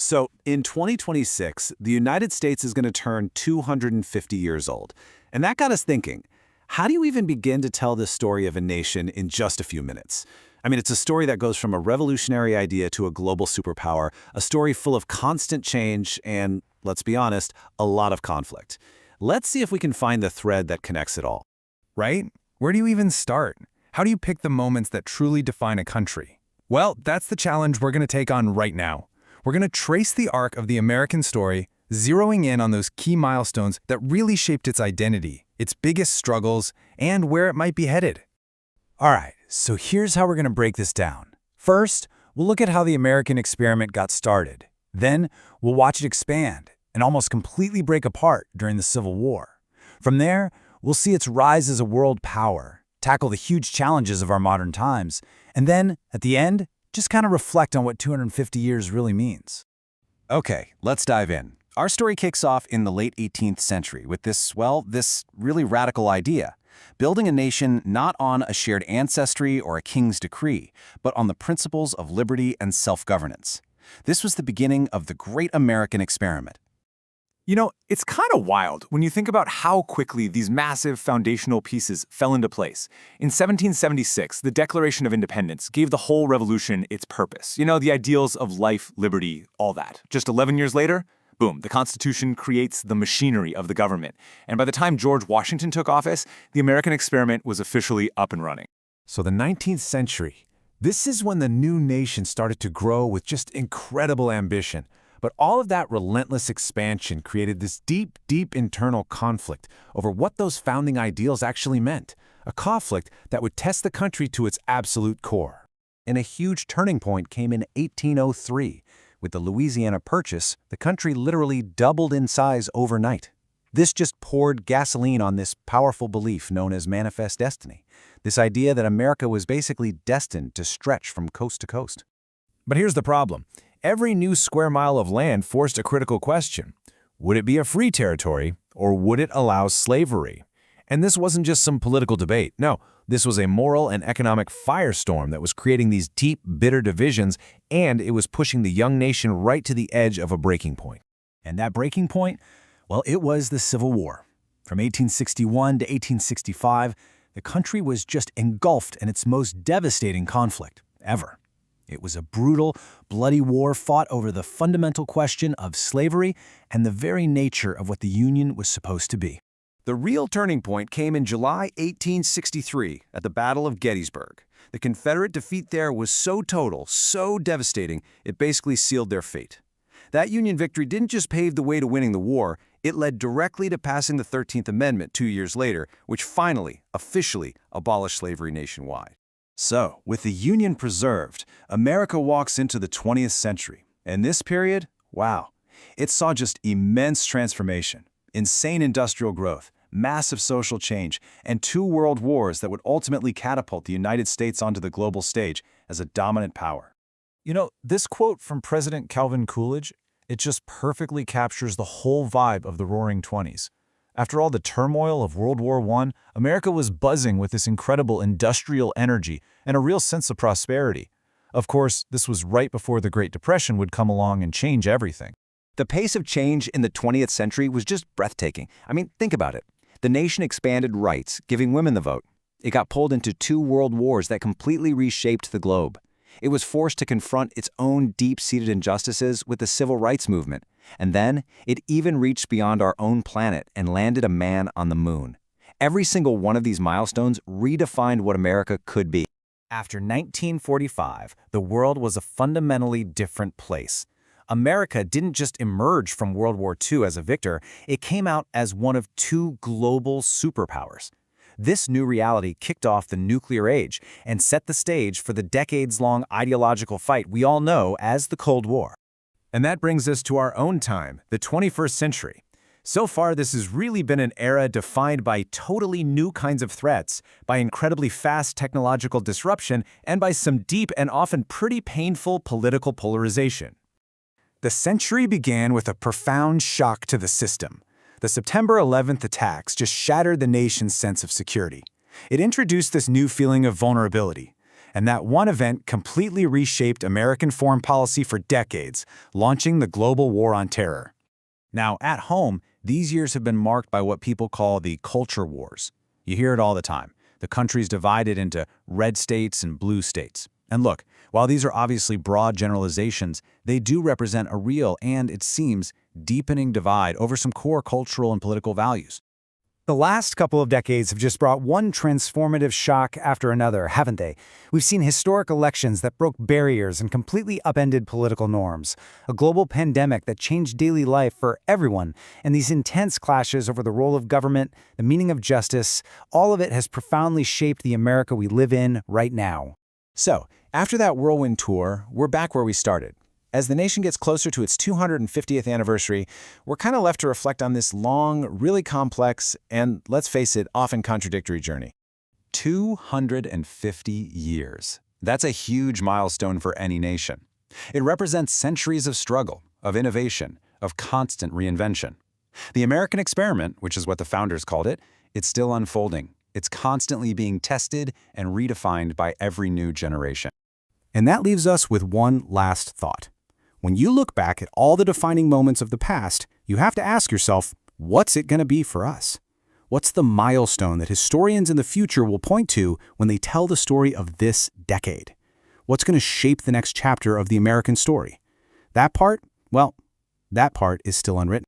So, in 2026, the United States is going to turn 250 years old. And that got us thinking, how do you even begin to tell the story of a nation in just a few minutes? I mean, it's a story that goes from a revolutionary idea to a global superpower, a story full of constant change and, let's be honest, a lot of conflict. Let's see if we can find the thread that connects it all. Right? Where do you even start? How do you pick the moments that truly define a country? Well, that's the challenge we're going to take on right now. We're going to trace the arc of the American story, zeroing in on those key milestones that really shaped its identity, its biggest struggles, and where it might be headed. All right, so here's how we're going to break this down. First, we'll look at how the American experiment got started. Then, we'll watch it expand and almost completely break apart during the Civil War. From there, we'll see its rise as a world power, tackle the huge challenges of our modern times, and then, at the end, just kind of reflect on what 250 years really means. Okay, let's dive in. Our story kicks off in the late 18th century with this really radical idea. Building a nation not on a shared ancestry or a king's decree, but on the principles of liberty and self-governance. This was the beginning of the Great American Experiment. You know, it's kind of wild when you think about how quickly these massive foundational pieces fell into place. In 1776, the Declaration of Independence gave the whole revolution its purpose. You know, the ideals of life, liberty, all that. Just 11 years later, boom, the Constitution creates the machinery of the government. And by the time George Washington took office, the American experiment was officially up and running. So the 19th century, this is when the new nation started to grow with just incredible ambition. But all of that relentless expansion created this deep, deep internal conflict over what those founding ideals actually meant, a conflict that would test the country to its absolute core. And a huge turning point came in 1803. With the Louisiana Purchase, the country literally doubled in size overnight. This just poured gasoline on this powerful belief known as manifest destiny, this idea that America was basically destined to stretch from coast to coast. But here's the problem. Every new square mile of land forced a critical question. Would it be a free territory, or would it allow slavery? And this wasn't just some political debate. No, this was a moral and economic firestorm that was creating these deep, bitter divisions, and it was pushing the young nation right to the edge of a breaking point. And that breaking point? Well, it was the Civil War. From 1861 to 1865, the country was just engulfed in its most devastating conflict ever. It was a brutal, bloody war fought over the fundamental question of slavery and the very nature of what the Union was supposed to be. The real turning point came in July 1863 at the Battle of Gettysburg. The Confederate defeat there was so total, so devastating, it basically sealed their fate. That Union victory didn't just pave the way to winning the war, it led directly to passing the 13th Amendment 2 years later, which finally, officially, abolished slavery nationwide. So, with the Union preserved, America walks into the 20th century. And this period, wow, it saw just immense transformation, insane industrial growth, massive social change, and 2 world wars that would ultimately catapult the United States onto the global stage as a dominant power. You know, this quote from President Calvin Coolidge, it just perfectly captures the whole vibe of the Roaring '20s. After all the turmoil of World War I, America was buzzing with this incredible industrial energy and a real sense of prosperity. Of course, this was right before the Great Depression would come along and change everything. The pace of change in the 20th century was just breathtaking. I mean, think about it. The nation expanded rights, giving women the vote. It got pulled into 2 world wars that completely reshaped the globe. It was forced to confront its own deep-seated injustices with the civil rights movement. And then, it even reached beyond our own planet and landed a man on the moon. Every single one of these milestones redefined what America could be. After 1945, the world was a fundamentally different place. America didn't just emerge from World War II as a victor, it came out as one of 2 global superpowers. This new reality kicked off the nuclear age and set the stage for the decades-long ideological fight we all know as the Cold War. And that brings us to our own time, the 21st century. So far, this has really been an era defined by totally new kinds of threats, by incredibly fast technological disruption, and by some deep and often pretty painful political polarization. The century began with a profound shock to the system. The September 11th attacks just shattered the nation's sense of security. It introduced this new feeling of vulnerability. And that one event completely reshaped American foreign policy for decades, launching the global war on terror. Now, at home, these years have been marked by what people call the culture wars. You hear it all the time. The country's divided into red states and blue states. And look, while these are obviously broad generalizations, they do represent a real and, it seems, deepening divide over some core cultural and political values. The last couple of decades have just brought one transformative shock after another, haven't they? We've seen historic elections that broke barriers and completely upended political norms, a global pandemic that changed daily life for everyone, and these intense clashes over the role of government, the meaning of justice, all of it has profoundly shaped the America we live in right now. So, after that whirlwind tour, we're back where we started. As the nation gets closer to its 250th anniversary, we're kind of left to reflect on this long, really complex, and, let's face it, often contradictory journey. 250 years. That's a huge milestone for any nation. It represents centuries of struggle, of innovation, of constant reinvention. The American experiment, which is what the founders called it, it's still unfolding. It's constantly being tested and redefined by every new generation. And that leaves us with one last thought. When you look back at all the defining moments of the past, you have to ask yourself, what's it going to be for us? What's the milestone that historians in the future will point to when they tell the story of this decade? What's going to shape the next chapter of the American story? That part, well, that part is still unwritten.